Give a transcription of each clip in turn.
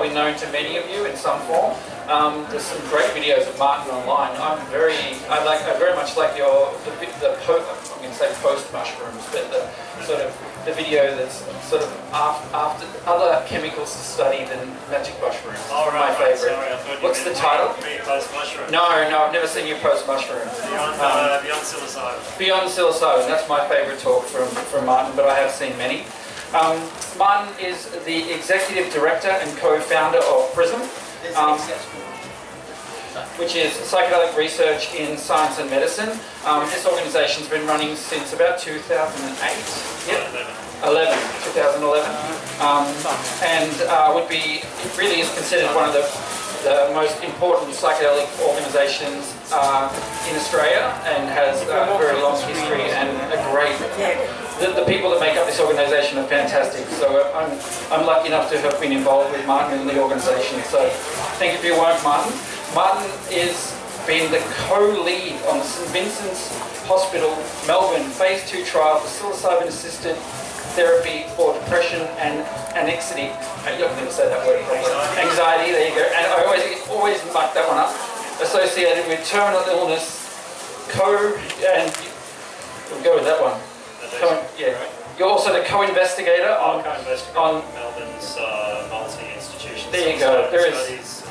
probably known to many of you in some form. There's some great videos of Martin online. I very much like I'm going to say post mushrooms, but the sort of the video that's sort of after other chemicals to study than magic mushrooms. Oh, right, my favourite. Sorry, What's the title? Post mushrooms. No, I've never seen you post mushrooms. Beyond Psilocybin. Beyond Psilocybin, that's my favourite talk from Martin, but I have seen many. Martin is the executive director and co-founder of PRISM, which is Psychedelic Research in Science and Medicine. This organisation's been running since about 2008. Yep. 2011. And it really is considered one of the most important psychedelic organisations in Australia, and has a very long history and a great... The people that make up this organisation are fantastic, so I'm lucky enough to have been involved with Martin in the organisation. So thank you for your work, Martin. Martin is been the co-lead on the St Vincent's Hospital, Melbourne, Phase 2 trial for psilocybin-assisted therapy for depression and anxiety. You'll never say that word properly. Anxiety, there you go. And I always muck that one up. Associated with terminal illness, and we'll go with that one. You're also the co-investigator on Melbourne's multi-institution. There you go. There is.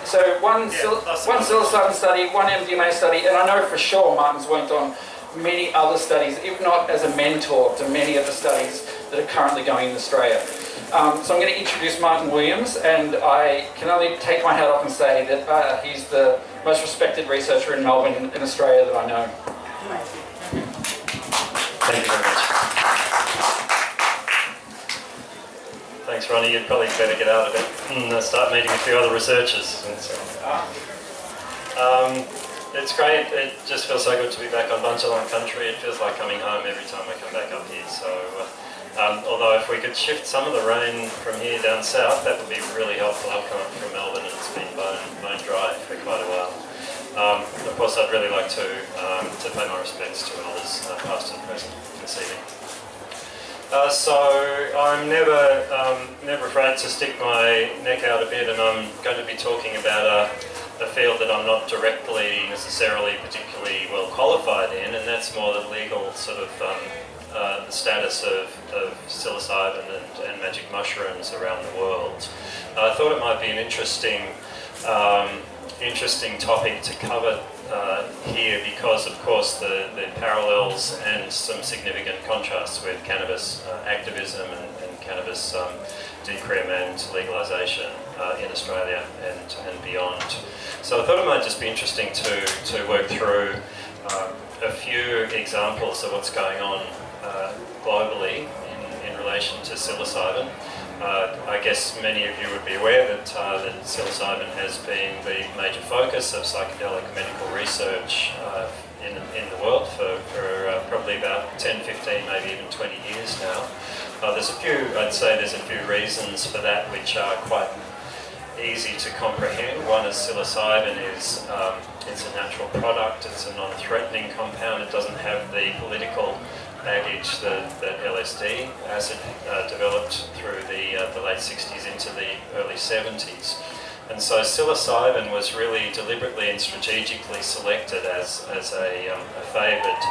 So one psilocybin study, one MDMA study, and I know for sure Martin's worked on many other studies, if not as a mentor to many of the studies that are currently going in Australia. So I'm going to introduce Martin Williams, and I can only take my hat off and say that he's the most respected researcher in Melbourne in Australia that I know. Thank you very much. Thanks, Ronnie. You'd probably better get out of it and start meeting a few other researchers. It's great. It just feels so good to be back on Bunjalung country. It feels like coming home every time I come back up here. So, although if we could shift some of the rain from here down south, that would be really helpful. I've come up from Melbourne and it's been bone dry for quite a while. Of course, I'd really like to pay my respects to elders, past and present, this evening. So I'm never afraid to stick my neck out a bit, and I'm going to be talking about a field that I'm not directly necessarily particularly well qualified in, and that's more the legal sort of the status of psilocybin and magic mushrooms around the world. I thought it might be an interesting topic to cover here because, of course, the parallels and some significant contrasts with cannabis activism and cannabis decrim and legalisation in Australia and beyond. So I thought it might just be interesting to work through a few examples of what's going on globally in relation to psilocybin. I guess many of you would be aware that psilocybin has been the major focus of psychedelic medical research in the world for probably about 10, 15, maybe even 20 years now. I'd say there's a few reasons for that which are quite easy to comprehend. One is psilocybin is it's a natural product, it's a non-threatening compound, it doesn't have the political baggage that LSD acid developed through the late 60s into the early 70s. And so psilocybin was really deliberately and strategically selected as a favoured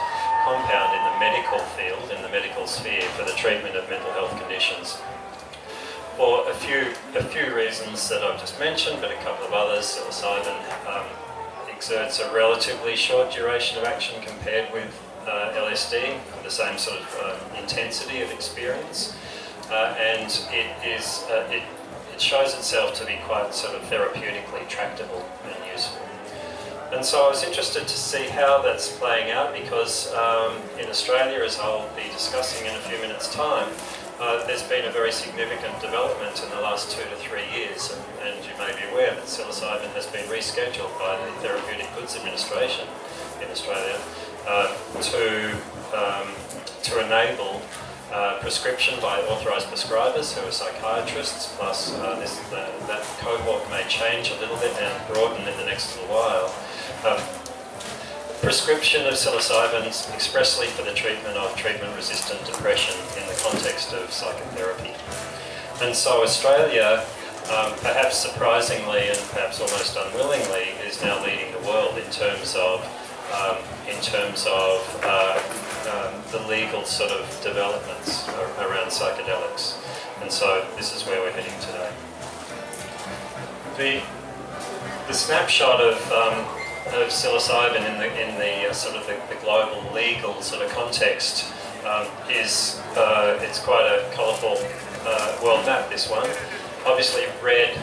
compound in the medical field, in the medical sphere, for the treatment of mental health conditions. For a few reasons that I've just mentioned, but a couple of others. Psilocybin exerts a relatively short duration of action compared with LSD, for the same sort of intensity of experience, and it shows itself to be quite sort of therapeutically tractable and useful. And so I was interested to see how that's playing out because in Australia, as I'll be discussing in a few minutes' time, there's been a very significant development in the last 2 to 3 years, and you may be aware that psilocybin has been rescheduled by the Therapeutic Goods Administration in Australia to enable prescription by authorised prescribers who are psychiatrists, plus that cohort may change a little bit and broaden in the next little while. Prescription of psilocybin expressly for the treatment of treatment-resistant depression in the context of psychotherapy. And so Australia perhaps surprisingly and perhaps almost unwillingly, is now leading the world in terms of the legal sort of developments around psychedelics. And so this is where we're heading today. The snapshot of psilocybin in the sort of the global legal sort of context is it's quite a colourful world map, this one. Obviously red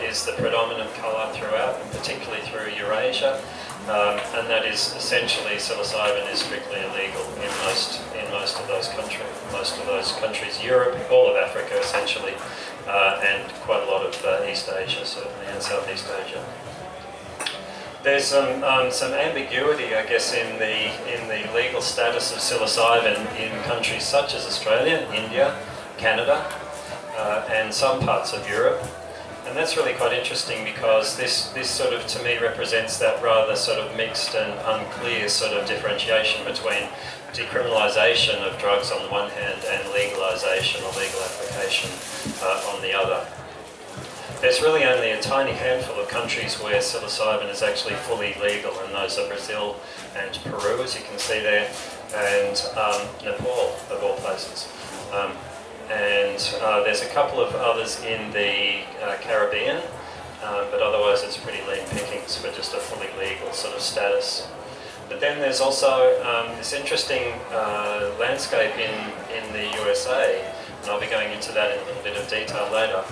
is the predominant colour throughout, and particularly through Eurasia, and that is essentially psilocybin is strictly illegal in most of those countries, Europe, all of Africa essentially, and quite a lot of East Asia certainly, and Southeast Asia. There's some ambiguity, I guess, in the legal status of psilocybin in countries such as Australia, India, Canada, and some parts of Europe. And that's really quite interesting because this sort of, to me, represents that rather sort of mixed and unclear sort of differentiation between decriminalisation of drugs on the one hand and legalisation or legal application on the other. There's really only a tiny handful of countries where psilocybin is actually fully legal, and those are Brazil and Peru, as you can see there, and Nepal, of all places. And there's a couple of others in the Caribbean, but otherwise it's pretty lean pickings for just a fully legal sort of status. But then there's also this interesting landscape in the USA, and I'll be going into that in a little bit of detail later.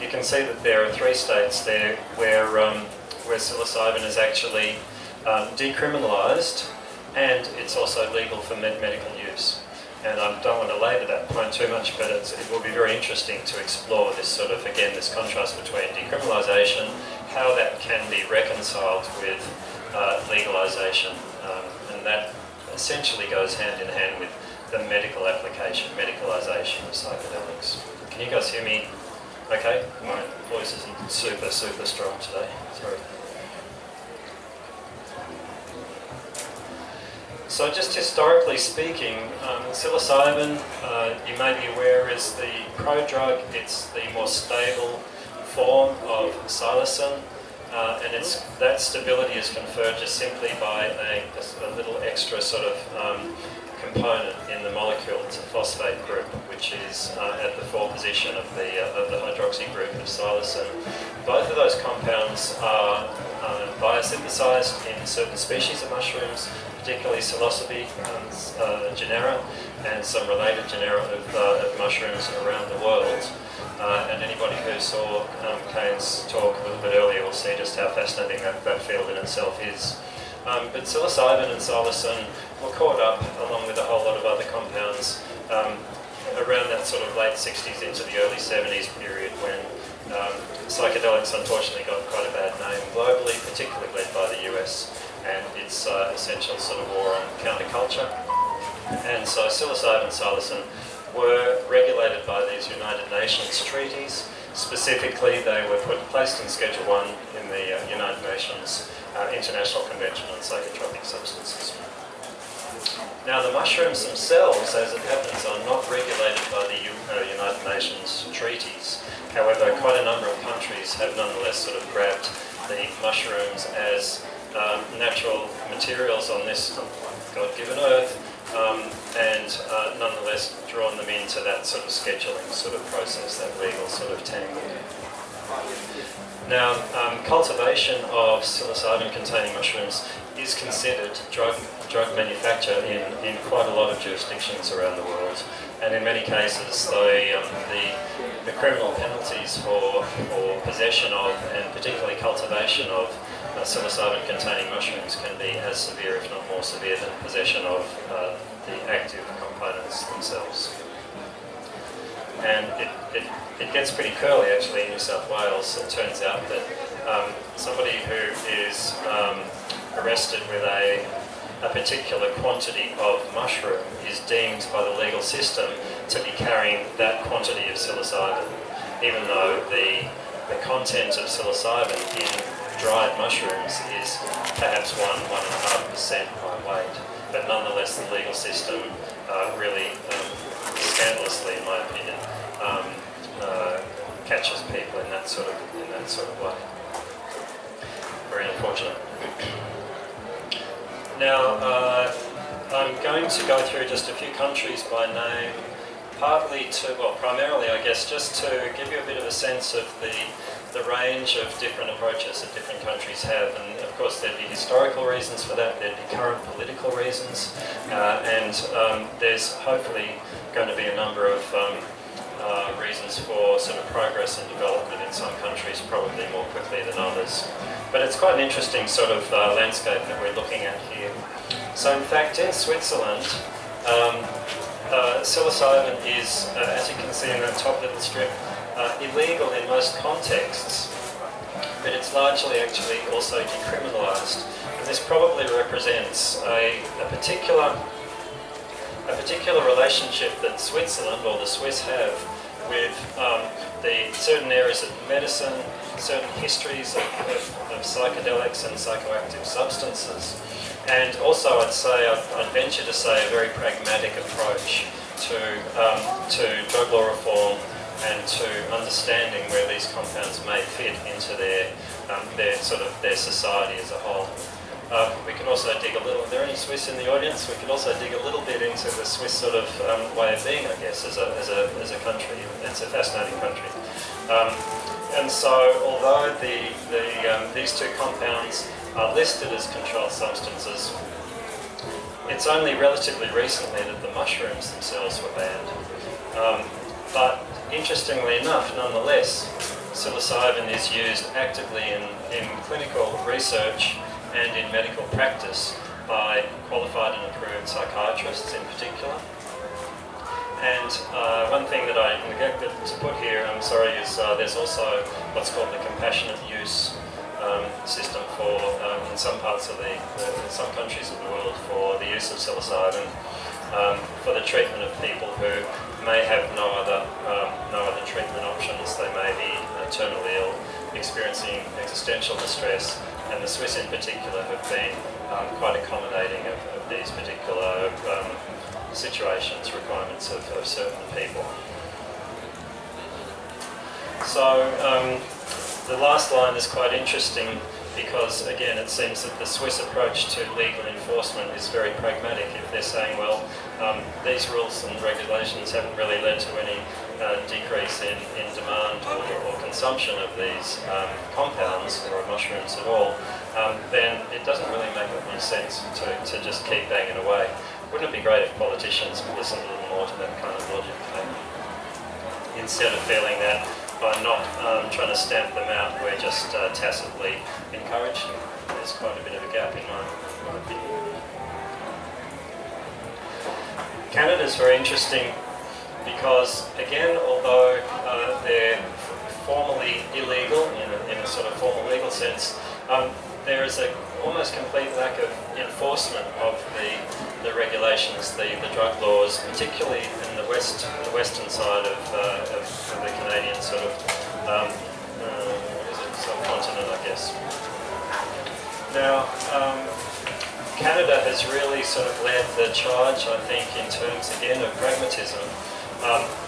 You can see that there are 3 states there where psilocybin is actually decriminalised, and it's also legal for medical use. And I don't want to labour that point too much, but it will be very interesting to explore this sort of, again, this contrast between decriminalisation, how that can be reconciled with legalisation, and that essentially goes hand in hand with the medical application, medicalisation of psychedelics. Can you guys hear me okay? My voice isn't super strong today, sorry. So just historically speaking, psilocybin, you may be aware, is the prodrug. It's the more stable form of psilocin, and that stability is conferred just simply by a little extra sort of component in the molecule. It's a phosphate group, which is at the 4th position of the hydroxy group of psilocin. Both of those compounds are biosynthesized in certain species of mushrooms, particularly Psilocybe genera and some related genera of mushrooms around the world. And anybody who saw Kane's talk a little bit earlier will see just how fascinating that field in itself is. But psilocybin and psilocin were caught up, along with a whole lot of other compounds, around that sort of late 60s into the early 70s period, when psychedelics unfortunately got quite a bad name globally, particularly led by the US and its essential sort of war on counterculture. And so psilocybin and psilocin were regulated by these United Nations treaties. Specifically, they were placed in Schedule 1 in the United Nations International Convention on Psychotropic Substances. Now, the mushrooms themselves, as it happens, are not regulated by the United Nations treaties. However, quite a number of countries have nonetheless sort of grabbed the mushrooms as natural materials on this God-given earth, and nonetheless drawn them into that sort of scheduling sort of process, that legal sort of tangle. Now, cultivation of psilocybin-containing mushrooms is considered drug manufacture in quite a lot of jurisdictions around the world, and in many cases the criminal penalties for possession of, and particularly cultivation of, psilocybin-containing mushrooms can be as severe, if not more severe, than possession of the active components themselves. And it gets pretty curly actually in New South Wales. It turns out that somebody who is arrested with a particular quantity of mushroom is deemed by the legal system to be carrying that quantity of psilocybin, even though the content of psilocybin in dried mushrooms is perhaps 1.5% by weight. But nonetheless, the legal system really scandalously, in my opinion, catches people in that sort of way. Very unfortunate. Now, I'm going to go through just a few countries by name, primarily, I guess, just to give you a bit of a sense of the range of different approaches that different countries have. And of course, there'd be historical reasons for that, there'd be current political reasons, and there's hopefully going to be a number of reasons for sort of progress and development in some countries, probably more quickly than others. But it's quite an interesting sort of landscape that we're looking at here. So in fact, in Switzerland, psilocybin is, as you can see in that top little strip, illegal in most contexts, but it's largely actually also decriminalised. And this probably represents a particular relationship that Switzerland or the Swiss have with the certain areas of medicine, certain histories of psychedelics and psychoactive substances, and also I'd venture to say a very pragmatic approach to drug law reform and to understanding where these compounds may fit into their society as a whole. We can also dig a little. Are there any Swiss in the audience? We can also dig a little bit into the Swiss sort of way of being, I guess, as a country. It's a fascinating country. And so, although these two compounds are listed as controlled substances, it's only relatively recently that the mushrooms themselves were banned. But interestingly enough, nonetheless, psilocybin is used actively in clinical research and in medical practice by qualified and approved psychiatrists in particular. And one thing that I neglected to put here, I'm sorry, is there's also what's called the compassionate use system for, in some parts of in some countries of the world, for the use of psilocybin for the treatment of people who may have no other treatment options. They may be terminally ill, experiencing existential distress, and the Swiss in particular have been quite accommodating of these particular situations, requirements of certain people. So the last line is quite interesting because, again, it seems that the Swiss approach to legal enforcement is very pragmatic. If they're saying, well, these rules and regulations haven't really led to any decrease in demand or consumption of these compounds or mushrooms at all, then it doesn't really make much sense to just keep banging away. Wouldn't it be great if politicians would listen a little more to that kind of logic, instead of feeling that by not trying to stamp them out, we're just tacitly encouraging them? There's quite a bit of a gap in my opinion. Canada's very interesting because, again, although they're formally illegal in a sort of formal legal sense, there is a almost complete lack of enforcement of the regulations, the drug laws, particularly in the western side of the Canadian sort of subcontinent, I guess. Now, Canada has really sort of led the charge, I think, in terms again of pragmatism,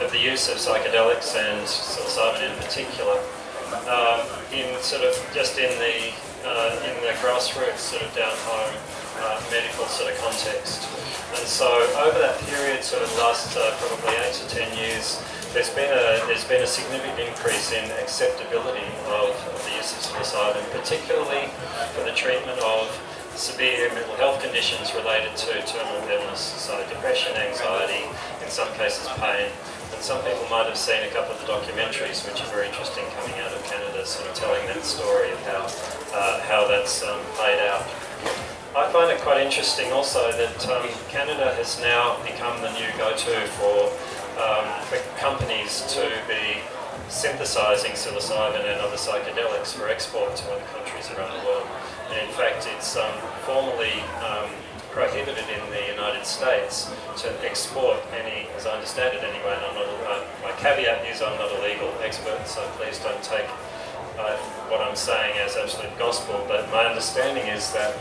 of the use of psychedelics and psilocybin in particular, in sort of just in the grassroots sort of down home medical sort of context. And so over that period, sort of last probably 8 to 10 years, there's been a significant increase in acceptability of the use of psilocybin, particularly for the treatment of severe mental health conditions related to terminal illness, so depression, anxiety, in some cases pain. And some people might have seen a couple of the documentaries, which are very interesting, coming out of Canada, sort of telling that story of how that's played out. I find it quite interesting also that Canada has now become the new go-to for companies to be synthesizing psilocybin and other psychedelics for export to other countries around the world. And in fact, it's formally prohibited in the United States to export any, as I understand it anyway, and my caveat is I'm not a legal expert, so please don't take what I'm saying as absolute gospel, but my understanding is that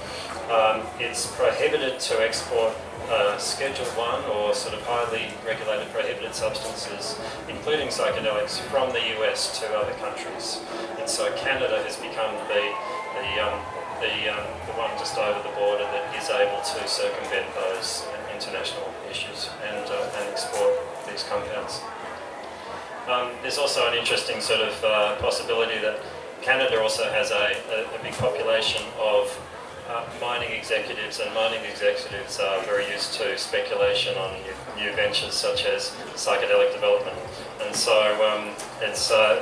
it's prohibited to export Schedule 1 or sort of highly regulated prohibited substances, including psychedelics, from the US to other countries. And so Canada has become the one just over the border that is able to circumvent those international issues and export these compounds. There's also an interesting sort of possibility that Canada also has a big population of mining executives, and mining executives are very used to speculation on new ventures such as psychedelic development. And so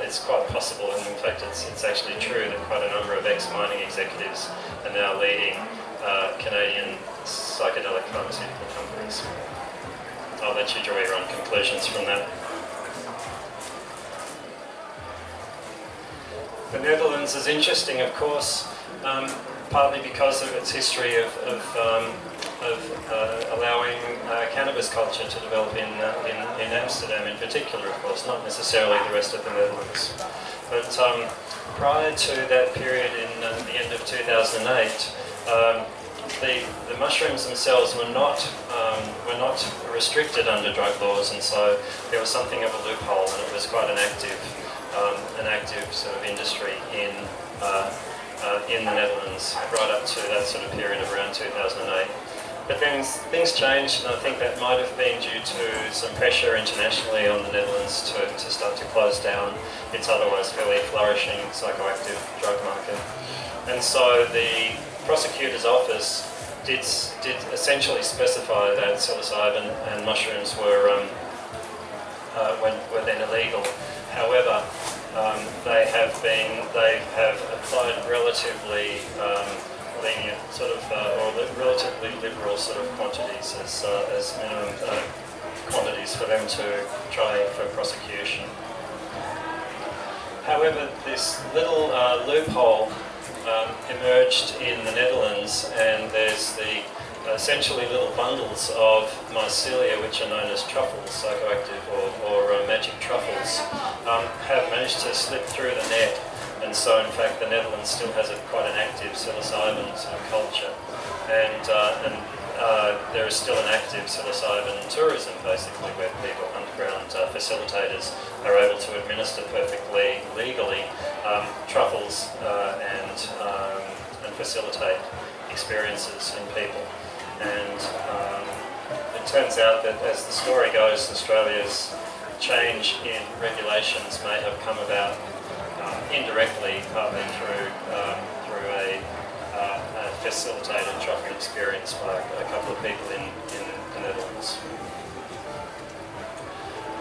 it's quite possible, and in fact it's actually true, that quite a number of ex-mining executives are now leading Canadian psychedelic pharmaceutical companies. I'll let you draw your own conclusions from that. The Netherlands is interesting, of course, partly because of its history of allowing cannabis culture to develop in Amsterdam in particular, of course, not necessarily the rest of the Netherlands. But prior to that period in the end of 2008, the mushrooms themselves were not restricted under drug laws, and so there was something of a loophole, and it was quite an active sort of industry in the Netherlands right up to that sort of period of around 2008. But then things changed, and I think that might have been due to some pressure internationally on the Netherlands to start to close down its otherwise fairly flourishing psychoactive drug market. And so the prosecutor's office did essentially specify that psilocybin and mushrooms were then illegal. However, they have applied relatively lenient sort of, or relatively liberal sort of quantities as minimum quantities for them to try for prosecution. However, this little loophole emerged in the Netherlands, and there's the essentially little bundles of mycelia, which are known as truffles, psychoactive or magic truffles, have managed to slip through the net. And so, in fact, the Netherlands still has quite an active psilocybin sort of culture, and there is still an active psilocybin tourism, basically, where people, underground facilitators, are able to administer perfectly legally truffles and facilitate experiences in people. And it turns out that, as the story goes, Australia's change in regulations may have come about indirectly, partly through a facilitated truffle experience by a couple of people in the Netherlands.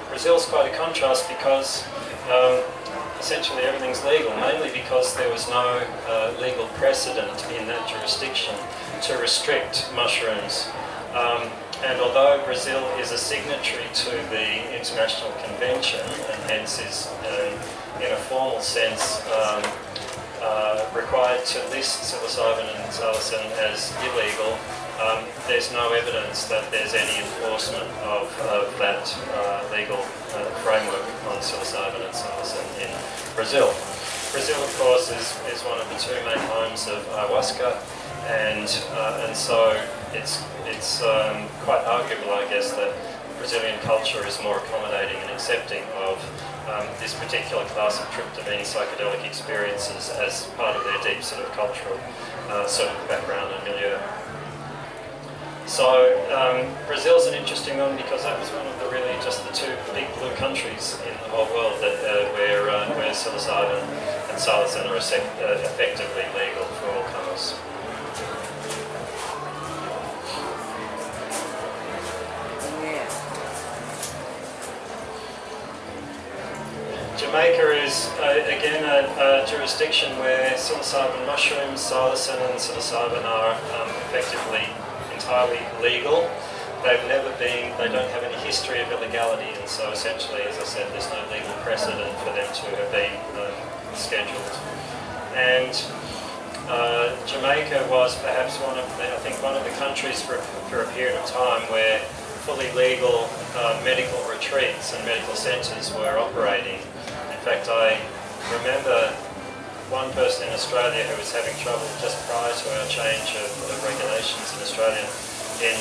Brazil's quite a contrast because essentially everything's legal, mainly because there was no legal precedent in that jurisdiction to restrict mushrooms. And although Brazil is a signatory to the International Convention, and hence is in a formal sense required to list psilocybin and psilocin as illegal, there's no evidence that there's any enforcement of that legal framework on psilocybin and psilocin in Brazil. Brazil, of course, is one of the two main homes of ayahuasca, and so it's quite arguable, I guess, that Brazilian culture is more accommodating and accepting of this particular class of tryptamine psychedelic experiences as part of their deep sort of cultural sort of background and milieu. So Brazil's an interesting one because that was one of the really just the two big blue countries in the whole world that where psilocybin and psilocin are effectively legal for all comers. Jamaica is, again, a jurisdiction where psilocybin mushrooms, psilocin and psilocybin are effectively entirely legal. They don't have any history of illegality, and so essentially, as I said, there's no legal precedent for them to have been scheduled. And Jamaica was perhaps one of the countries for a period of time where fully legal medical retreats and medical centres were operating. In fact, I remember one person in Australia who was having trouble just prior to our change of regulations in Australia in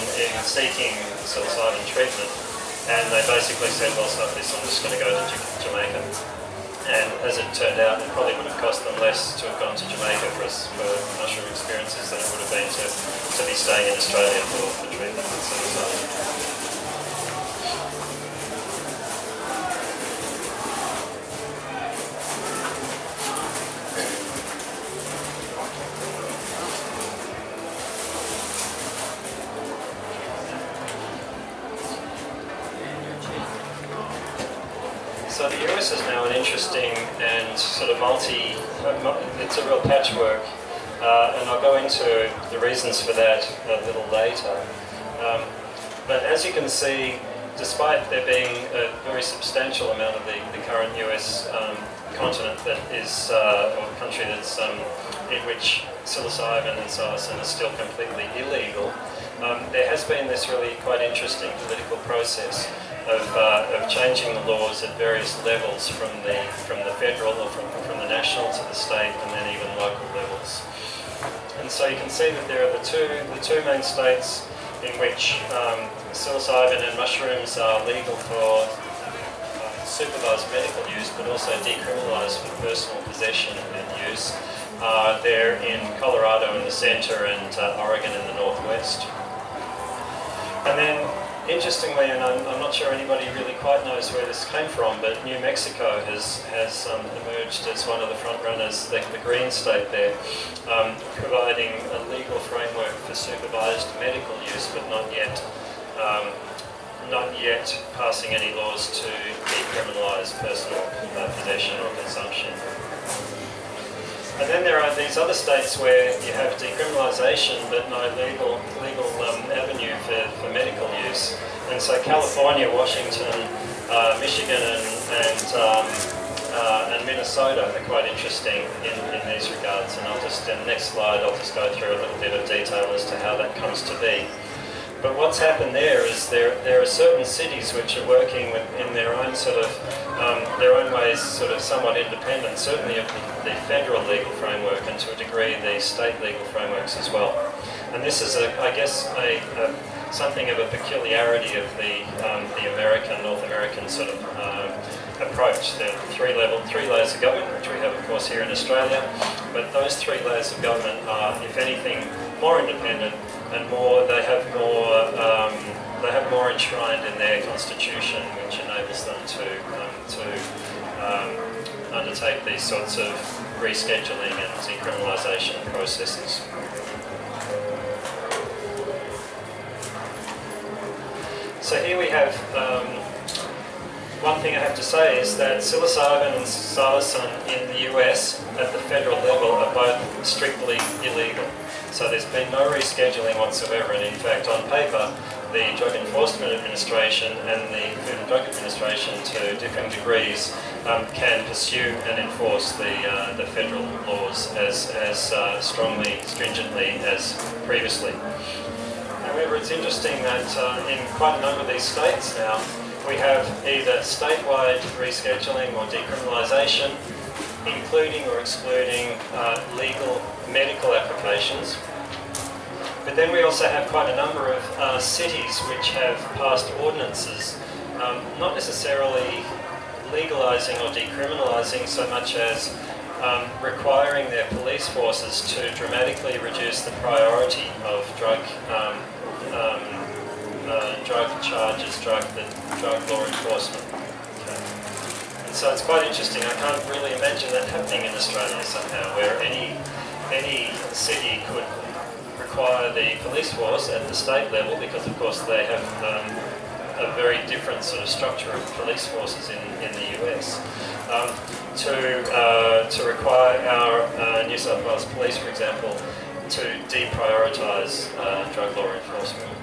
seeking psilocybin treatment, and they basically said, well, stop this, I'm just going to go to Jamaica. And as it turned out, it probably would have cost them less to have gone to Jamaica for mushroom experiences than it would have been to be staying in Australia for treatment with psilocybin. So the US is now an interesting and sort of it's a real patchwork, and I'll go into the reasons for that a little later. But as you can see, despite there being a very substantial amount of the current US continent that is, or country that's in which psilocybin and psilocin is still completely illegal, there has been this really quite interesting political process of changing the laws at various levels from the federal or from the national to the state and then even local levels. And so you can see that there are the two main states in which psilocybin and mushrooms are legal for supervised medical use but also decriminalised for personal possession and use. They're in Colorado in the centre and Oregon in the northwest. And then interestingly, and I'm not sure anybody really quite knows where this came from, but New Mexico has emerged as one of the front runners, the green state there, providing a legal framework for supervised medical use, but not yet passing any laws to decriminalise personal possession or consumption. And then there are these other states where you have decriminalisation but no legal avenue for medical use. And so California, Washington, Michigan and Minnesota are quite interesting in these regards. And in the next slide I'll just go through a little bit of detail as to how that comes to be. But what's happened there is there are certain cities which are working in their own their own ways, sort of somewhat independent, certainly of the federal legal framework and to a degree the state legal frameworks as well. And this is, I guess, something of a peculiarity of the North American sort of approach. There are three layers of government, which we have, of course, here in Australia. But those three layers of government are, if anything, more independent and they have more enshrined in their constitution, which enables them to undertake these sorts of rescheduling and decriminalisation processes. So here we have, one thing I have to say is that psilocybin and psilocin in the US at the federal level are both strictly illegal. So there's been no rescheduling whatsoever, and in fact on paper the Drug Enforcement Administration and the Food and Drug Administration to different degrees can pursue and enforce the federal laws as stringently as previously. However, it's interesting that in quite a number of these states now, we have either statewide rescheduling or decriminalisation, including or excluding legal medical applications. But then we also have quite a number of cities which have passed ordinances, not necessarily legalising or decriminalising so much as requiring their police forces to dramatically reduce the priority of drug charges, drug law enforcement. Okay. And so it's quite interesting. I can't really imagine that happening in Australia somehow, where any city could require the police force at the state level, because of course they have a very different sort of structure of police forces in the US, to require our New South Wales Police, for example, to deprioritise drug law enforcement.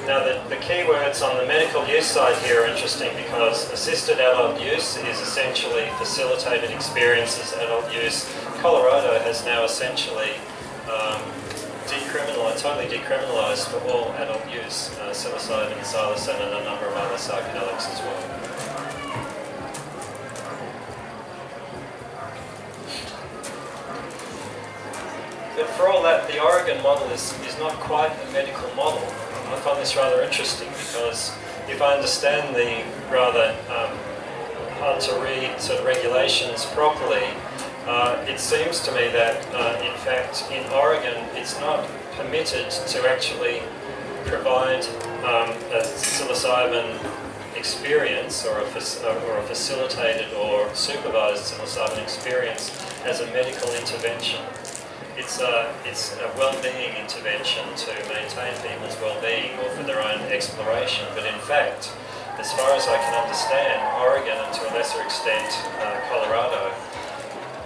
Now the key words on the medical use side here are interesting, because assisted adult use is essentially facilitated experiences adult use. Colorado has now essentially totally decriminalised for all adult use, psilocybin, psilocin and a number of other psychedelics as well. But for all that, the Oregon model is not quite a medical model. I find this rather interesting because if I understand the rather hard to read sort of regulations properly, it seems to me that in fact in Oregon it's not permitted to actually provide a psilocybin experience or a facilitated or supervised psilocybin experience as a medical intervention. It's a well-being intervention to maintain people's well-being or for their own exploration, but in fact, as far as I can understand, Oregon and to a lesser extent Colorado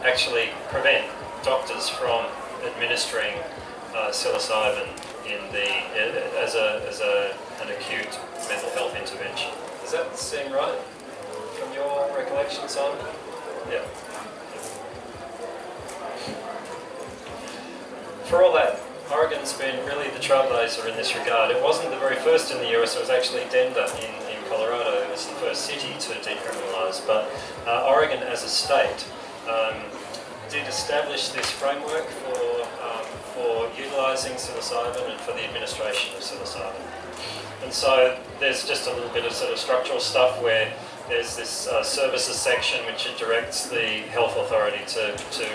actually prevent doctors from administering psilocybin as an acute mental health intervention. Does that seem right from your recollection, Simon? Yeah. For all that, Oregon's been really the trailblazer in this regard. It wasn't the very first in the US, it was actually Denver in Colorado. It was the first city to decriminalise, but Oregon as a state did establish this framework for utilising psilocybin and for the administration of psilocybin. And so there's just a little bit of sort of structural stuff where there's this services section which directs the health authority to do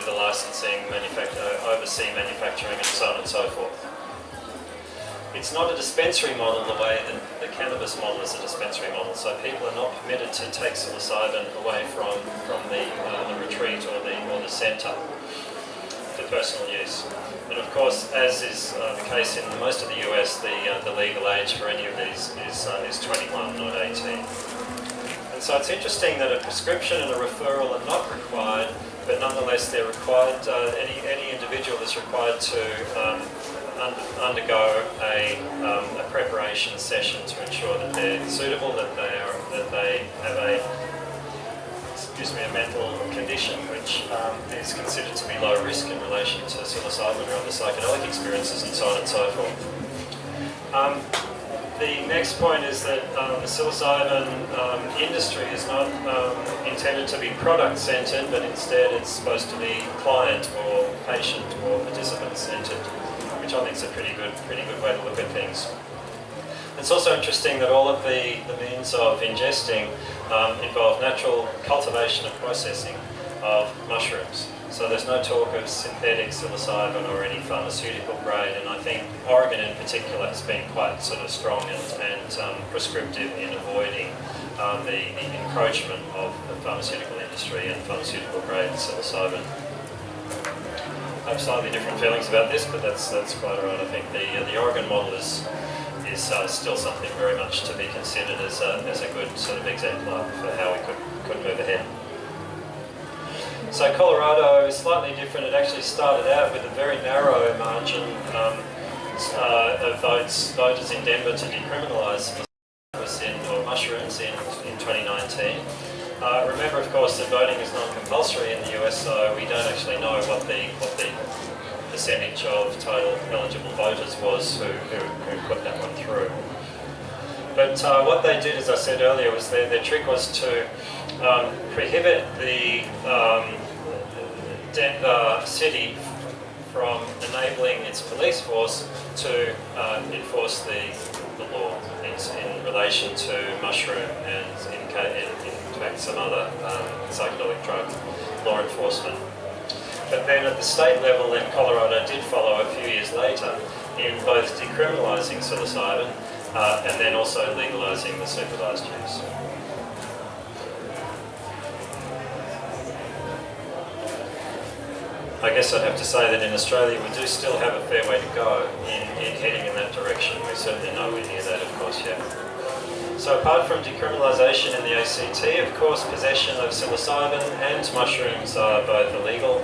the licensing, oversee manufacturing and so on and so forth. It's not a dispensary model the way that the cannabis model is a dispensary model, so people are not permitted to take psilocybin away from the retreat or the centre for personal use. And of course, as is the case in most of the US, the legal age for any of these is 21, not 18. And so it's interesting that a prescription and a referral are not required, but nonetheless they're required. Any individual is required to undergo a preparation session to ensure that they're suitable, that they have a mental condition which is considered to be low risk in relation to psilocybin or other psychedelic experiences and so on and so forth. The next point is that the psilocybin industry is not intended to be product-centred, but instead it's supposed to be client or patient or participant-centred, which I think is a pretty good way to look at things. It's also interesting that all of the means of ingesting involve natural cultivation and processing of mushrooms. So there's no talk of synthetic psilocybin or any pharmaceutical grade, and I think Oregon in particular has been quite sort of strong and prescriptive in avoiding the encroachment of the pharmaceutical industry and pharmaceutical grade psilocybin. I have slightly different feelings about this, but that's quite all right. I think the Oregon model is still something very much to be considered as a good sort of exemplar for how we could move ahead. So Colorado is slightly different. It actually started out with a very narrow margin of voters in Denver to decriminalise mushrooms in 2019. Remember, of course, that voting is non-compulsory in the US, so we don't actually know what the percentage of total eligible voters was who put that one through. But what they did, as I said earlier, was their trick was to prohibit the Denver city from enabling its police force to enforce the law in relation to mushroom and in fact some other psychedelic drug law enforcement. But then at the state level, then Colorado did follow a few years later in both decriminalising psilocybin and then also legalising the supervised use. I guess I'd have to say that in Australia we do still have a fair way to go in heading in that direction. We're certainly nowhere near that, of course, yet. So apart from decriminalisation in the ACT, of course, possession of psilocybin and mushrooms are both illegal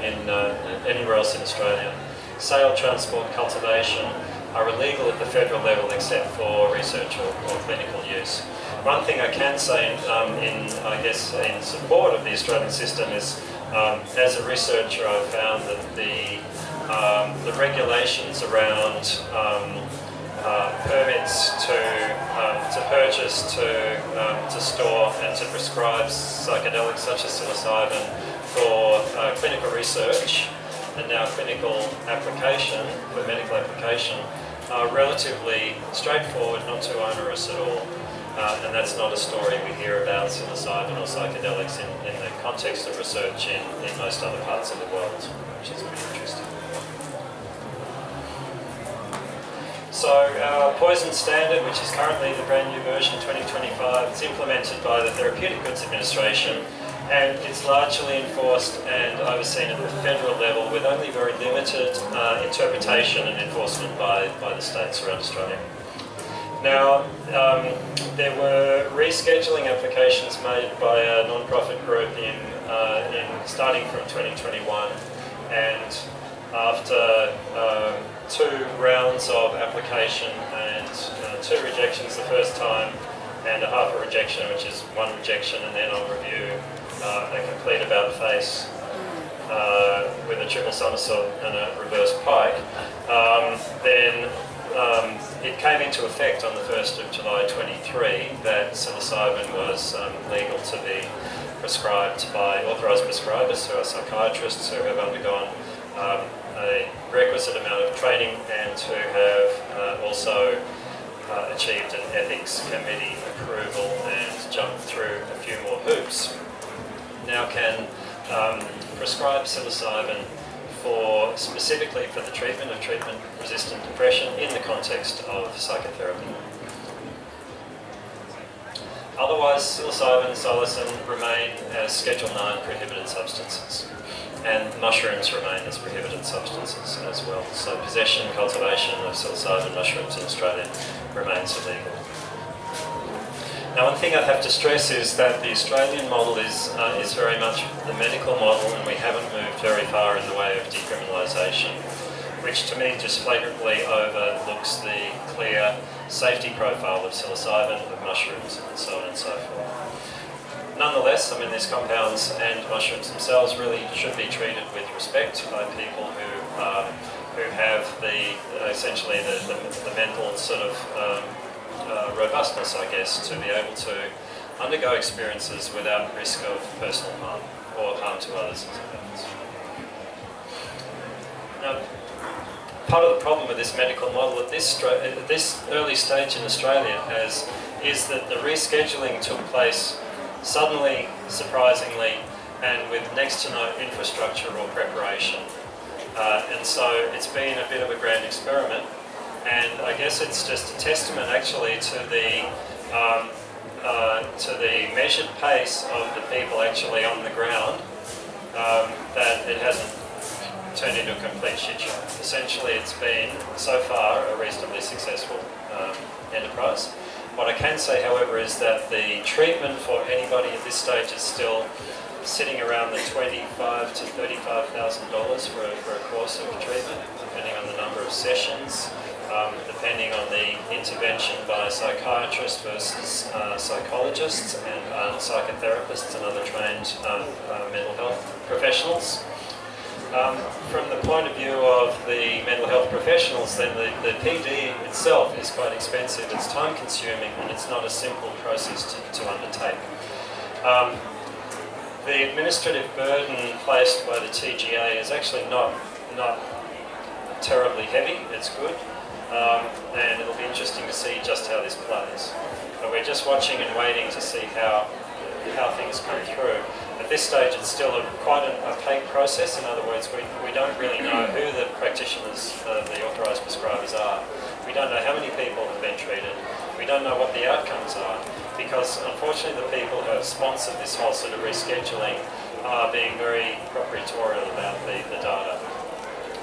anywhere else in Australia. Sale, transport, cultivation are illegal at the federal level except for research or clinical use. One thing I can say in support of the Australian system is As a researcher, I found that the regulations around permits to purchase, to store, and to prescribe psychedelics such as psilocybin for clinical research and now clinical application, for medical application, are relatively straightforward, not too onerous at all. And that's not a story we hear about psilocybin or psychedelics in the context of research in most other parts of the world, which is pretty interesting. So our poison standard, which is currently the brand new version 2025, is implemented by the Therapeutic Goods Administration, and it's largely enforced and overseen at the federal level with only very limited interpretation and enforcement by the states around Australia. Now, there were rescheduling applications made by a non-profit group in starting from 2021, and after 2 rounds of application and 2 rejections the first time, and a half a rejection, which is 1 rejection, and then on review a complete about-face with a triple somersault and a reverse pike, then it came into effect on the 1st of July 23 that psilocybin was legal to be prescribed by authorised prescribers who are psychiatrists who have undergone a requisite amount of training and who have also achieved an ethics committee approval and jumped through a few more hoops. Now can prescribe psilocybin specifically for the treatment of treatment-resistant depression in the context of psychotherapy. Otherwise, psilocybin and psilocin remain as Schedule 9 prohibited substances, and mushrooms remain as prohibited substances as well. So possession, cultivation of psilocybin mushrooms in Australia remains illegal. Now, one thing I'd have to stress is that the Australian model is very much the medical model, and we haven't moved very far in the way of decriminalisation, which to me just flagrantly overlooks the clear safety profile of psilocybin, of mushrooms, and so on and so forth. Nonetheless, I mean, these compounds and mushrooms themselves really should be treated with respect by people who have essentially the mental sort of robustness, I guess, to be able to undergo experiences without risk of personal harm or harm to others as it happens. Now, part of the problem with this medical model at this early stage in Australia is that the rescheduling took place suddenly, surprisingly, and with next to no infrastructure or preparation. And so it's been a bit of a grand experiment. And I guess it's just a testament actually to the measured pace of the people actually on the ground that it hasn't turned into a complete shit show. Essentially, it's been so far a reasonably successful enterprise. What I can say, however, is that the treatment for anybody at this stage is still sitting around the $25,000 to $35,000 for a course of treatment, depending on the number of sessions. Depending on the intervention by psychiatrists versus psychologists and psychotherapists and other trained mental health professionals. From the point of view of the mental health professionals, then the PD itself is quite expensive, it's time consuming, and it's not a simple process to undertake. The administrative burden placed by the TGA is actually not terribly heavy, it's good. And it'll be interesting to see just how this plays. But we're just watching and waiting to see how things come through. At this stage, it's still quite an opaque process. In other words, we don't really know who the practitioners, the authorised prescribers are. We don't know how many people have been treated. We don't know what the outcomes are, because unfortunately the people who have sponsored this whole sort of rescheduling are being very proprietorial about the data.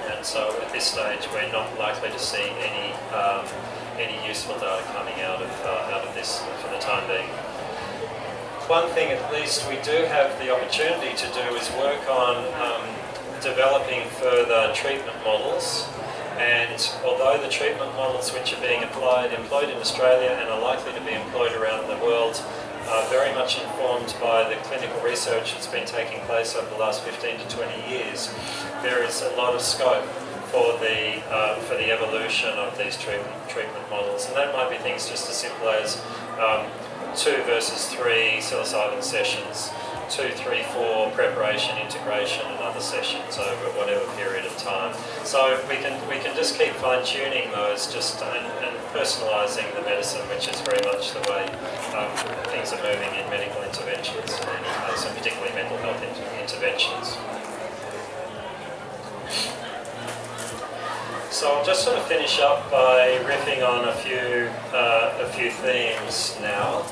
And so at this stage, we're not likely to see any useful data coming out of this for the time being. One thing at least we do have the opportunity to do is work on developing further treatment models. And although the treatment models which are being employed in Australia and are likely to be employed around the world very much informed by the clinical research that's been taking place over the last 15 to 20 years, there is a lot of scope for the evolution of these treatment models, and that might be things just as simple as 2 versus 3 psilocybin sessions, 2, 3, 4 preparation, integration, and other sessions over whatever period of time. So we can just keep fine-tuning those, and personalising the medicine, which is very much the way things are moving in medical interventions, and so particularly mental health interventions. So I'll just sort of finish up by riffing on a few themes now.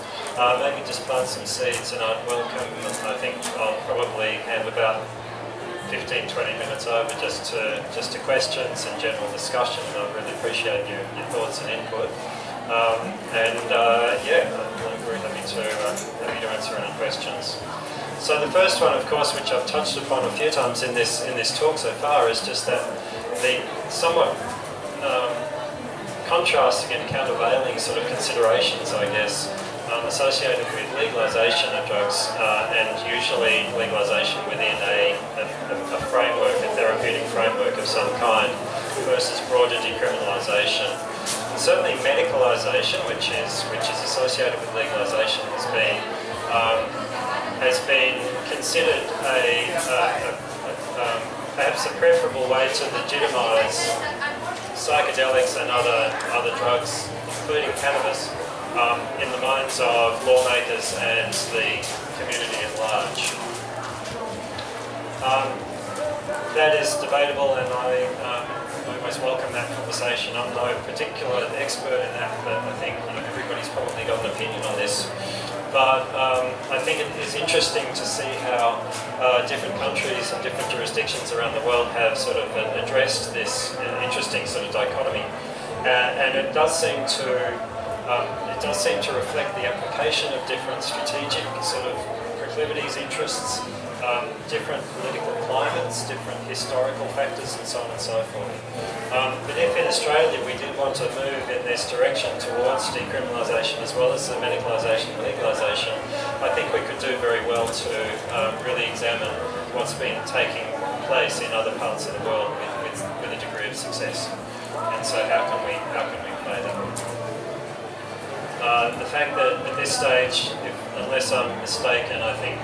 Maybe just plant some seeds, and I'd welcome, I think I'll probably have about 15-20 minutes over just to questions and general discussion, and I'd really appreciate your thoughts and input. I'm very happy to answer any questions. So the first one, of course, which I've touched upon a few times in this talk so far, is just that the somewhat contrasting and countervailing sort of considerations, I guess, associated with legalisation of drugs, and usually legalisation within a framework, a therapeutic framework of some kind, versus broader decriminalisation. And certainly medicalisation, which is associated with legalisation, has been considered perhaps a preferable way to legitimise psychedelics and other drugs, including cannabis, in the minds of lawmakers and the community at large. That is debatable, and I always welcome that conversation. I'm no particular expert in that, but I think everybody's probably got an opinion on this. But I think it is interesting to see how different countries and different jurisdictions around the world have sort of addressed this interesting sort of dichotomy, and it does seem to reflect the application of different strategic sort of proclivities, interests, different political climates, different historical factors, and so on and so forth. But if in Australia we did want to move in this direction towards decriminalisation as well as the medicalisation and legalisation, I think we could do very well to really examine what's been taking place in other parts of the world with a degree of success. And so how can we play that? The fact that at this stage, unless I'm mistaken, I think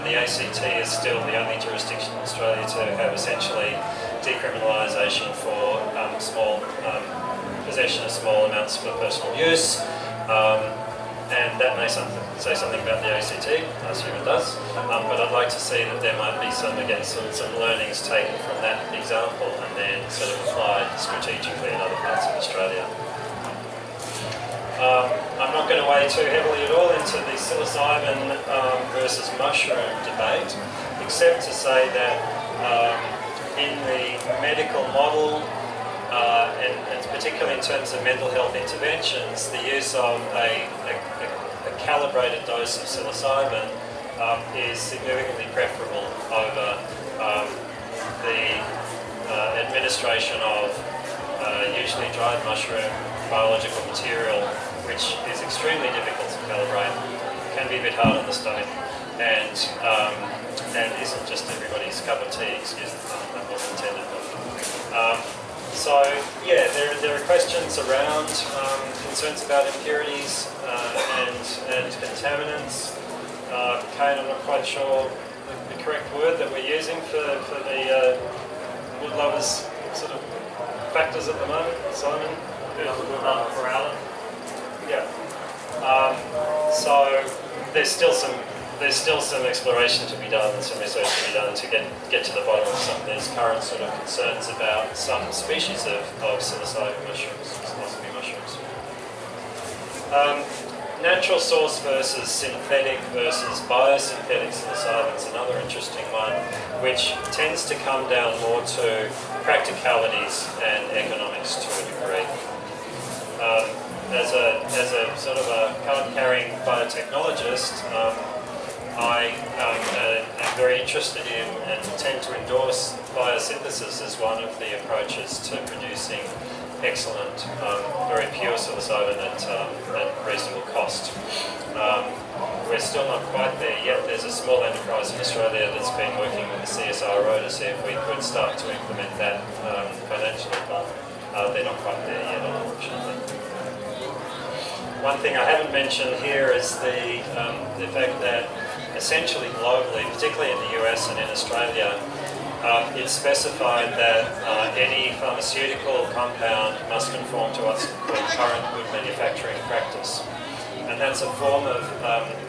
the ACT is still the only jurisdiction in Australia to have essentially decriminalisation for small possession of small amounts for personal use, and that may say something about the ACT. I assume it does, but I'd like to see that there might be some learnings taken from that example and then sort of applied strategically in other parts of Australia. I'm not going to weigh too heavily at all into the psilocybin versus mushroom debate, except to say that in the medical model, and particularly in terms of mental health interventions, the use of a calibrated dose of psilocybin is significantly preferable over the administration of usually dried mushroom biological material, which is extremely difficult to calibrate, can be a bit hard on the stomach, and isn't just everybody's cup of tea, excuse the pun, that wasn't intended. So yeah, there are questions around concerns about impurities and contaminants. Kane, I'm not quite sure the correct word that we're using for the wood lovers sort of factors at the moment, Simon? Morality. Yeah. So there's still some exploration to be done and some research to be done to get to the bottom of some of these current sort of concerns about some species of psilocybin mushrooms, philosophy mushrooms. Natural source versus synthetic versus biosynthetic psilocybin is another interesting one, which tends to come down more to practicalities and economics to a degree. As a sort of a card-carrying biotechnologist, I am very interested in and tend to endorse biosynthesis as one of the approaches to producing excellent, very pure psilocybin at reasonable cost. we're still not quite there yet. There's a small enterprise in Australia that's been working with the CSIRO to see if we could start to implement that financially, but they're not quite there yet, unfortunately. One thing I haven't mentioned here is the fact that essentially globally, particularly in the US and in Australia, it's specified that any pharmaceutical compound must conform to what's called current good manufacturing practice. And that's a form of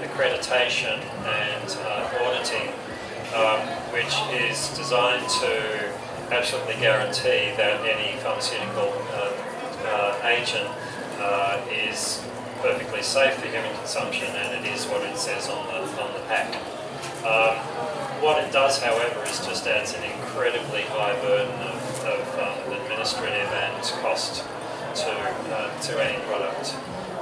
accreditation and auditing which is designed to absolutely guarantee that any pharmaceutical agent is perfectly safe for human consumption, and it is what it says on the pack. What it does, however, is just adds an incredibly high burden of administrative and cost to any product,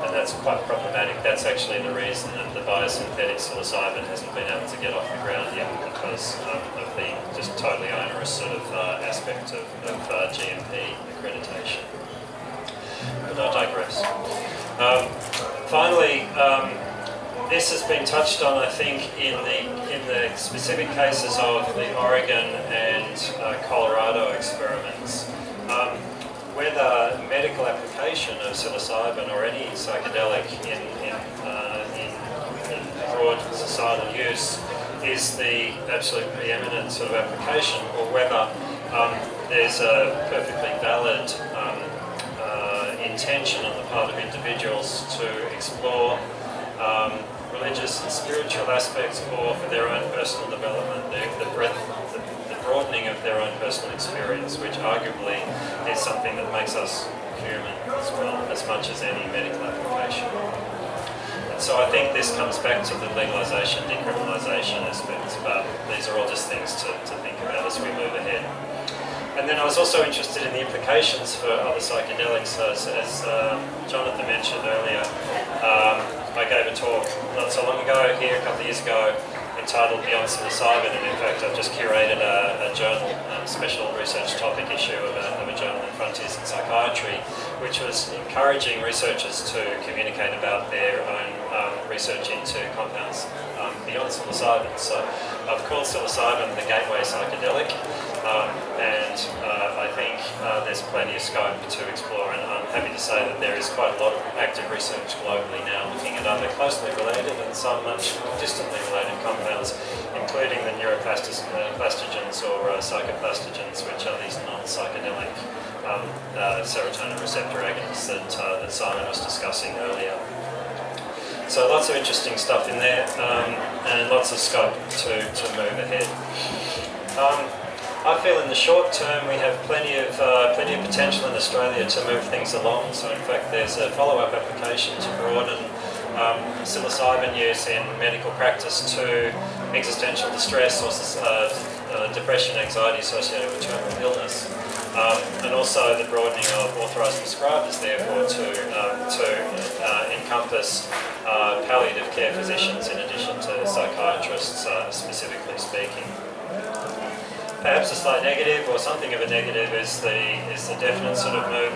and that's quite problematic. That's actually the reason that the biosynthetic psilocybin hasn't been able to get off the ground yet, because of the just totally onerous sort of aspect of GMP accreditation. But I digress. Finally, this has been touched on, I think, in the specific cases of the Oregon and Colorado experiments. Whether medical application of psilocybin or any psychedelic in broad societal use is the absolute preeminent sort of application, or whether there's a perfectly valid intention on the part of individuals to explore religious and spiritual aspects, or for their own personal development, the broadening of their own personal experience, which arguably is something that makes us human as well, as much as any medical application. And so I think this comes back to the legalisation, decriminalisation aspects, but these are all just things to think about as we move ahead. And then I was also interested in the implications for other psychedelics. As Jonathan mentioned earlier, I gave a talk not so long ago here, a couple of years ago, entitled Beyond Psilocybin, and in fact I've just curated a journal, special research topic issue of a journal in Frontiers in Psychiatry, which was encouraging researchers to communicate about their own research into compounds beyond psilocybin. So I've called psilocybin the gateway psychedelic, and I think there's plenty of scope to explore, and I'm happy to say that there is quite a lot of active research globally now looking at other closely related and some much distantly related compounds, including the neuroplastogens or psychoplastogens, which are these non-psychedelic serotonin receptor agonists that Simon was discussing earlier. So lots of interesting stuff in there, and lots of scope to move ahead. I feel in the short term we have plenty of potential in Australia to move things along. So in fact there's a follow-up application to broaden psilocybin use in medical practice to existential distress or depression, anxiety associated with terminal illness, and also the broadening of authorised prescribers, therefore, to encompass palliative care physicians in addition to psychiatrists, specifically speaking. Perhaps a slight negative, or something of a negative, is the definite sort of move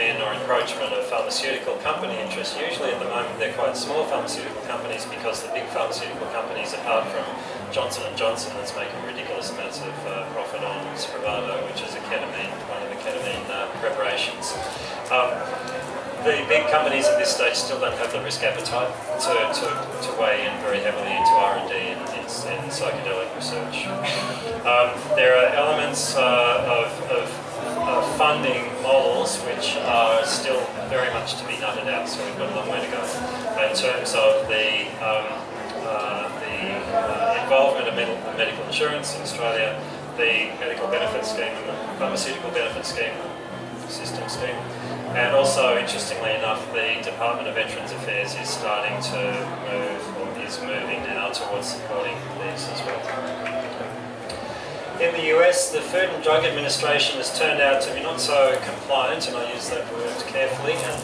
in or encroachment of pharmaceutical company interests. Usually at the moment they're quite small pharmaceutical companies, because the big pharmaceutical companies, apart from Johnson & Johnson, that's making ridiculous amounts of profit on Spravato, which is one of the ketamine preparations. The big companies at this stage still don't have the risk appetite to weigh in very heavily into R&D in psychedelic research. There are elements of funding models which are still very much to be nutted out, so we've got a long way to go. In terms of the involvement of medical insurance in Australia, the medical benefit scheme and the pharmaceutical benefit scheme, and also, interestingly enough, the Department of Veterans Affairs is starting to move, or is moving now, towards supporting these as well. In the US, the Food and Drug Administration has turned out to be not so compliant, and I use that word carefully and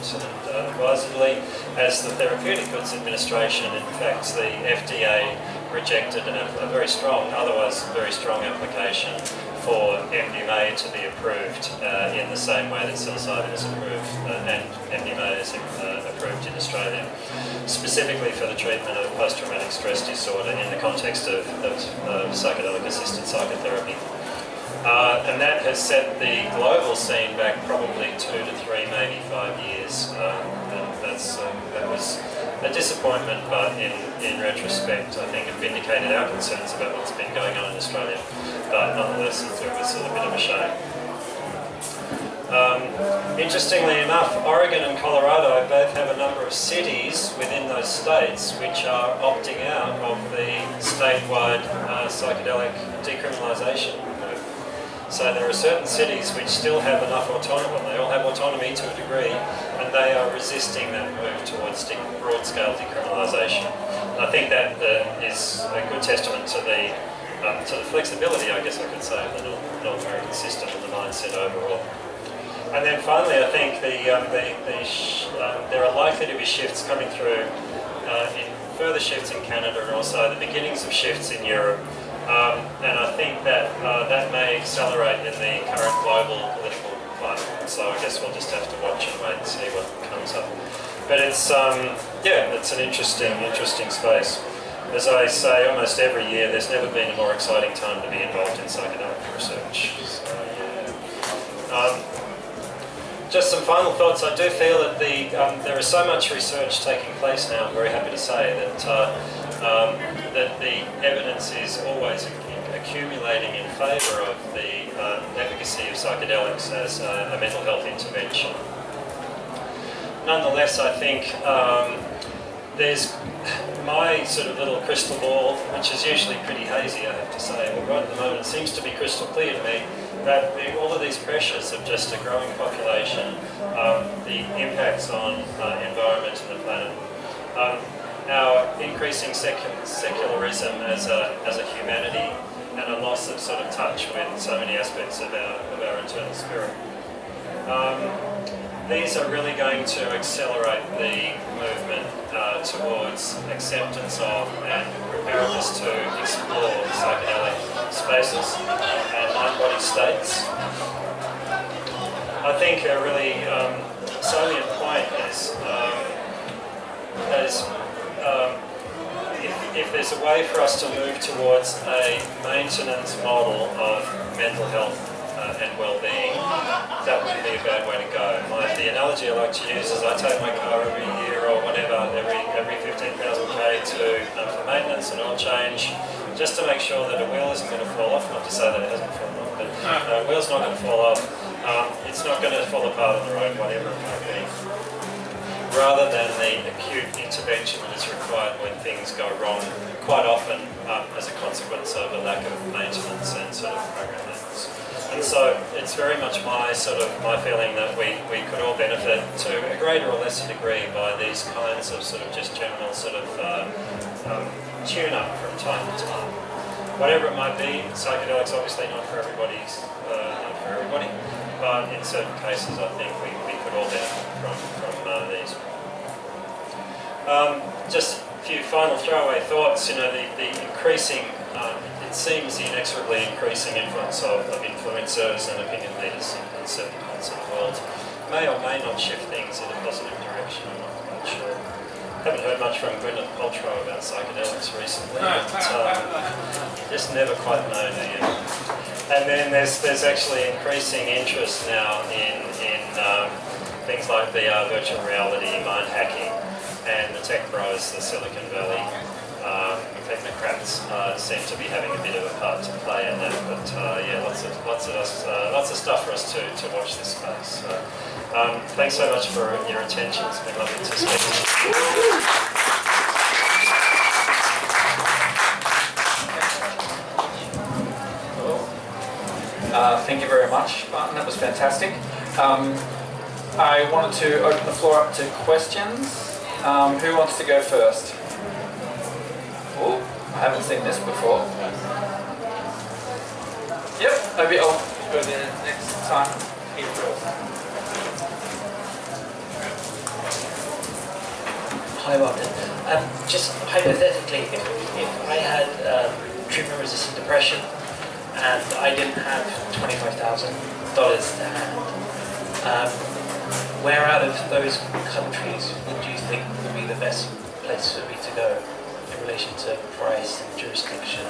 advisedly, as the Therapeutic Goods Administration. In fact, the FDA rejected a very strong, otherwise very strong application for MDMA to be approved in the same way that psilocybin is approved, and MDMA is approved approved in Australia, specifically for the treatment of post-traumatic stress disorder in the context of psychedelic-assisted psychotherapy. And that has set the global scene back probably 2 to 3, maybe 5 years. And that was a disappointment, but in retrospect, I think it vindicated our concerns about what's been going on in Australia. But nonetheless, it was a bit of a shame. Interestingly enough, Oregon and Colorado both have a number of cities within those states which are opting out of the statewide psychedelic decriminalisation move. So there are certain cities which still have enough autonomy, well, they all have autonomy to a degree, and they are resisting that move towards broad-scale decriminalisation. And I think that is a good testament to the flexibility, I guess I could say, of the North American system and the mindset overall. And then finally, I think there are likely to be shifts coming through, in further shifts in Canada, and also the beginnings of shifts in Europe. And I think that that may accelerate in the current global political climate. So I guess we'll just have to watch and wait and see what comes up. But it's it's an interesting space. As I say, almost every year, there's never been a more exciting time to be involved in psychedelic research. So, just some final thoughts. I do feel that there is so much research taking place now. I'm very happy to say that that the evidence is always accumulating in favour of the efficacy of psychedelics as a mental health intervention. Nonetheless, I think there's my sort of little crystal ball, which is usually pretty hazy, I have to say, but right at the moment it seems to be crystal clear to me that all of these pressures of just a growing population, the impacts on environment and the planet, our increasing secularism as a humanity, and a loss of sort of touch with so many aspects of our internal spirit. These are really going to accelerate the movement towards acceptance of and preparedness to explore psychedelic spaces and mind-body states. I think a really salient point is if there's a way for us to move towards a maintenance model of mental health and well-being, that wouldn't be a bad way to go. The analogy I like to use is I take my car every year or whatever, every 15,000 k for maintenance and oil change, just to make sure that a wheel isn't going to fall off. Not to say that it hasn't fallen off, but a wheel's not going to fall off. It's not going to fall apart on the road, whatever it might be. Rather than the acute intervention that is required when things go wrong, quite often as a consequence of a lack of maintenance and sort of program maintenance. And so it's very much my feeling that we could all benefit to a greater or lesser degree by these kinds of sort of just general sort of tune-up from time to time. Whatever it might be, psychedelics obviously not for everybody, but in certain cases I think we could all benefit from these. Just a few final throwaway thoughts. You know, the increasing, it seems the inexorably increasing influence of influencers and opinion leaders in certain parts of the world may or may not shift things in a positive direction. I'm not quite sure. Haven't heard much from Gwyneth Paltrow about psychedelics recently, but you just never quite know, do you? And then there's actually increasing interest now in things like VR, virtual reality, mind hacking, and the tech bros, the Silicon Valley technocrats seem to be having a bit of a part to play in that. But lots of stuff for us to watch this space. So, thanks so much for your attention. It's been lovely to speak to you. Thank you very much, Martin. That was fantastic. I wanted to open the floor up to questions. Who wants to go first? Oh, I haven't seen this before. Yep, maybe I'll go there next time. Here first. Hi, Martin. Just hypothetically, if I had treatment-resistant depression and I didn't have $25,000 to hand, Where out of those countries would you think would be the best place for me to go in relation to price and jurisdiction?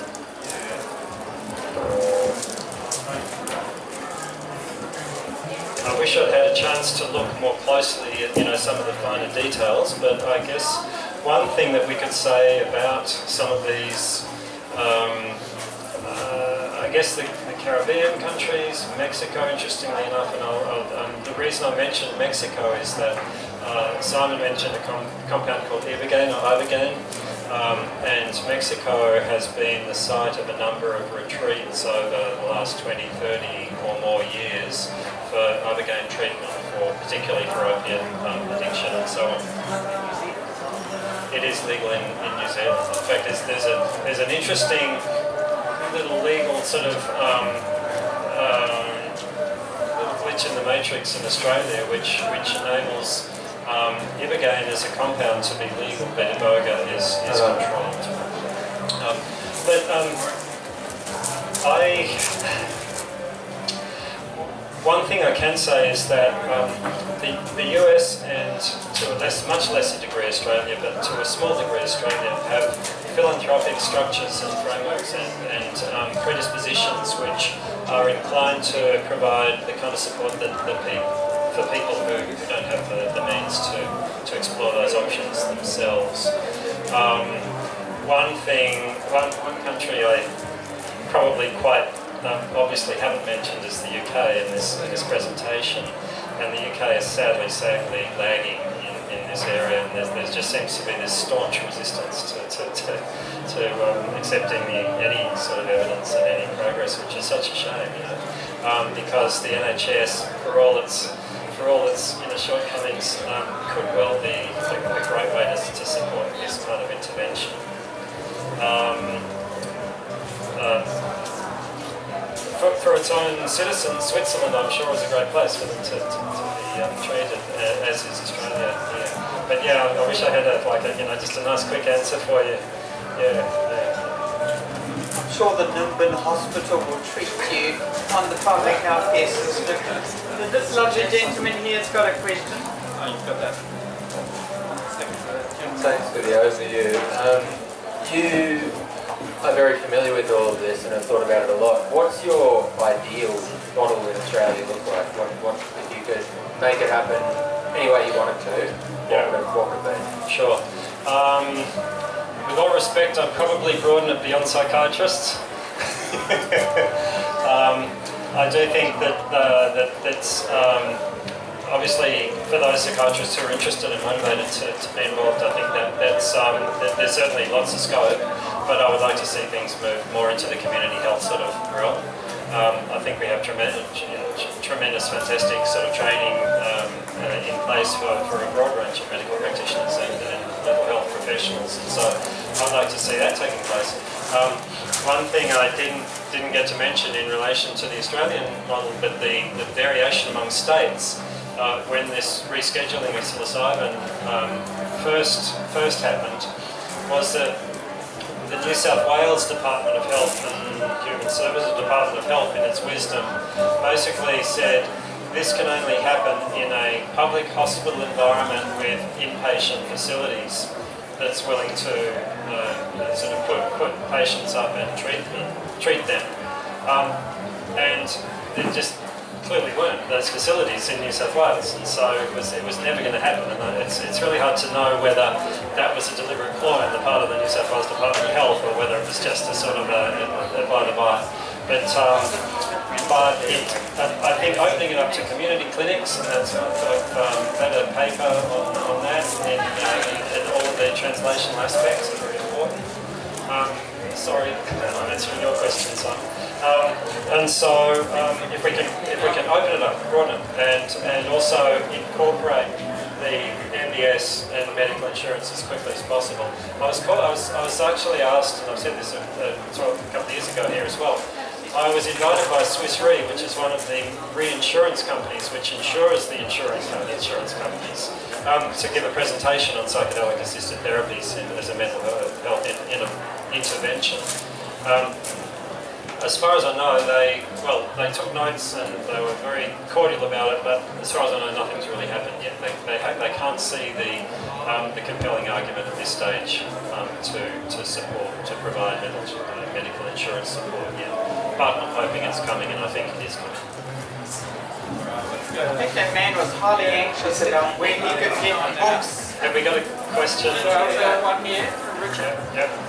I wish I'd had a chance to look more closely at some of the finer details, but I guess one thing that we could say about some of these, I guess the Caribbean countries, Mexico, interestingly enough, and the reason I mentioned Mexico is that Simon mentioned a compound called ibogaine or ibogaine, and Mexico has been the site of a number of retreats over the last 20, 30 or more years for ibogaine treatment, particularly for opiate addiction and so on. It is legal in New Zealand. In fact, there's an interesting little legal sort of little glitch in the matrix in Australia, which enables ibogaine as a compound to be legal, but iboga is controlled. One thing I can say is that the US and to a much lesser degree Australia, but to a small degree Australia, have philanthropic structures and frameworks and predispositions which are inclined to provide the kind of support for people who don't have the means to explore those options themselves. One country I probably quite obviously haven't mentioned is the UK in this presentation, and the UK is sadly lagging in this area, and there just seems to be this staunch resistance to accepting any sort of evidence and any progress, which is such a shame, because the NHS, for all its shortcomings, could well be a great way to support this kind of intervention. For its own citizens, Switzerland, I'm sure, is a great place for them to be treated, as is Australia here. But yeah, I wish I had just a nice quick answer for you. Yeah. I'm sure the Nimbin Hospital will treat you on the public healthcare system. This lovely gentleman here has got a question. Oh, you've got that. Thanks for the overview. You are very familiar with all of this and have thought about it a lot. What's your ideal model in Australia look like? What if you could make it happen any way you wanted to? What would it be? Sure. With all respect, I'd probably broaden it beyond psychiatrists. I do think that's obviously for those psychiatrists who are interested and motivated to be involved. I think there's certainly lots of scope, but I would like to see things move more into the community health sort of realm. I think we have tremendous, fantastic sort of training in place for a broad range of medical practitioners and mental health professionals, and so I'd like to see that taking place. One thing I didn't get to mention in relation to the Australian model, but the variation among states when this rescheduling of psilocybin first happened, was that the New South Wales Department of Health and Human Services Department of Health, in its wisdom, basically said this can only happen in a public hospital environment with inpatient facilities that's willing to sort of put patients up and treat them. And there just clearly weren't those facilities in New South Wales, and so it was never going to happen. And it's really hard to know whether that was a deliberate ploy on the part of the New South Wales Department of Health, or whether it was just a sort of a by-the-by. But I think opening it up to community clinics, and I've had a paper on that, and all of the translational aspects are very important. Sorry, I'm answering your question, Simon. And so if we can open it up, broaden it, and also incorporate the MBS and medical insurance as quickly as possible. I was actually asked, and I've said this a couple of years ago here as well. I was invited by Swiss Re, which is one of the reinsurance companies which insures the insurance companies, to give a presentation on psychedelic assisted therapies as a mental health intervention. As far as I know, they took notes and they were very cordial about it. But as far as I know, nothing's really happened yet. They can't see the compelling argument at this stage to provide medical insurance support yet. But I'm hoping it's coming, and I think it is coming. I think that man was highly anxious about when he could get books. Have we got a question? So I've got one here from Richard. Yep.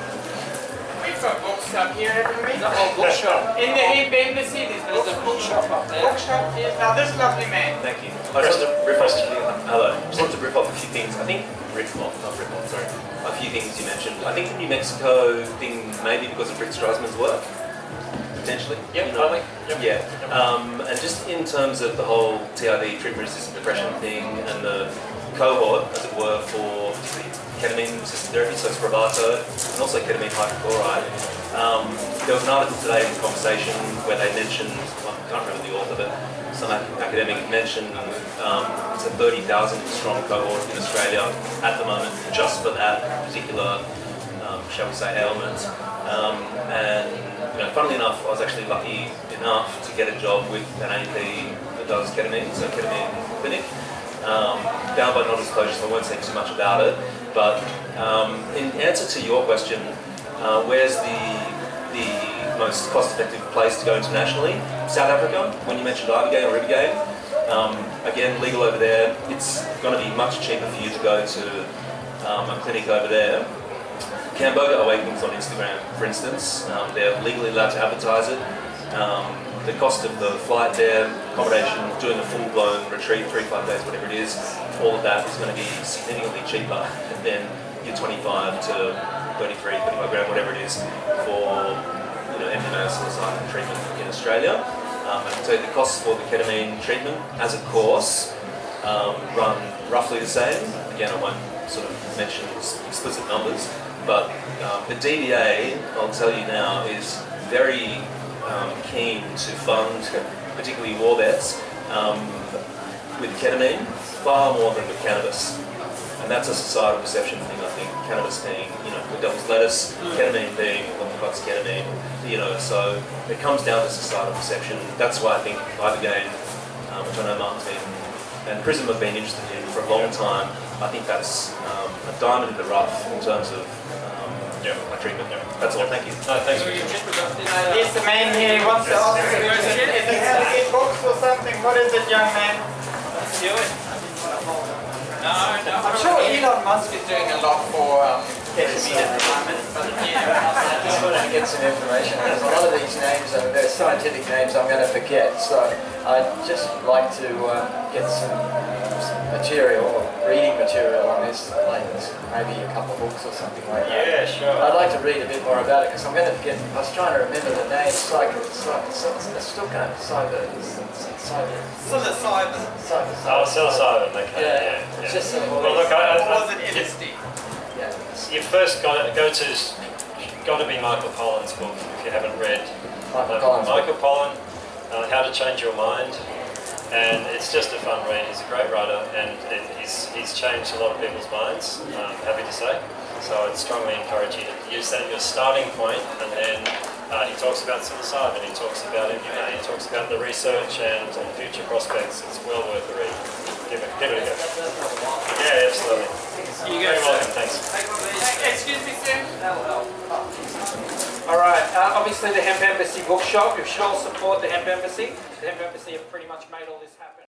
We've got books up here, haven't we? The whole bookshop. In the Hemp Embassy, there's There's a bookshop up there. bookshop here. Now this lovely man. Thank you. I just wanted to riff off. Hello. Just wanted to riff off a few things. I think sorry. A few things you mentioned. I think the New Mexico thing maybe because of Rick Strassman's work, potentially. Yep. You know? Yep. Yeah. And just in terms of the whole TRD, treatment-resistant depression thing, and the cohort, as it were, for particularly ketamine-assisted therapy, so Spravato, and also ketamine hydrochloride. There was an article today in Conversation where they mentioned, I can't remember the author, but some academic mentioned it's a 30,000 strong cohort in Australia at the moment just for that particular, shall we say, ailment. And funnily enough, I was actually lucky enough to get a job with an AP that does ketamine, so ketamine clinic. Down by non-disclosure, so I won't say too much about it. But in answer to your question, where's the most cost-effective place to go internationally? South Africa. When you mentioned Ibogaine or Ibogaine, again, legal over there. It's going to be much cheaper for you to go to a clinic over there. Cambodia Awakenings on Instagram, for instance, they're legally allowed to advertise it. The cost of the flight there, accommodation, doing a full-blown retreat, 3-5 days, whatever it is, all of that is going to be significantly cheaper than your 25 to 33, 35 grand, whatever it is, for MDMA psilocybin treatment in Australia. And so the costs for the ketamine treatment as a course run roughly the same. Again, I won't sort of mention explicit numbers, but the DVA, I'll tell you now, is very keen to fund, particularly war vets, with ketamine, far more than with cannabis. And that's a societal perception thing, I think. Cannabis being, the devil's lettuce, ketamine being orthodox ketamine, so it comes down to societal perception. That's why I think Ibogaine, which I know Martin's been, and PRISM have been interested in for a long time. I think that's a diamond in the rough in terms of my treatment. That's all. Thank you. No, thanks. Yes, the man here wants to ask a question. Is it how to get books or something? What is it, young man? Let's do it. No. I'm sure Elon Musk is doing a lot for ketamine at the moment. But I just wanted to get some information because a lot of these names, they're scientific names I'm going to forget. So I'd just like to get some material, reading material on this, like maybe a couple of books or something like that. Yeah, sure. I'd like to read a bit more about it because I'm going to forget. I was trying to remember the name. It's still kind of Psilocybin. Okay. Yeah. It's just Well, look, was it LSD? Yeah. you first got to be Michael Pollan's book if you haven't read. Michael Pollan, How to Change Your Mind. And it's just a fun read. He's a great writer, and he's changed a lot of people's minds, happy to say. So I'd strongly encourage you to use that as your starting point. And then he talks about psilocybin, he talks about MDMA, he talks about the research and future prospects. It's well worth a read. Give it a go. Yeah, absolutely. You Very welcome, thanks. Excuse me, sir. All right. Obviously, the Hemp Embassy bookshop. You should all support the Hemp Embassy. The Hemp Embassy have pretty much made all this happen.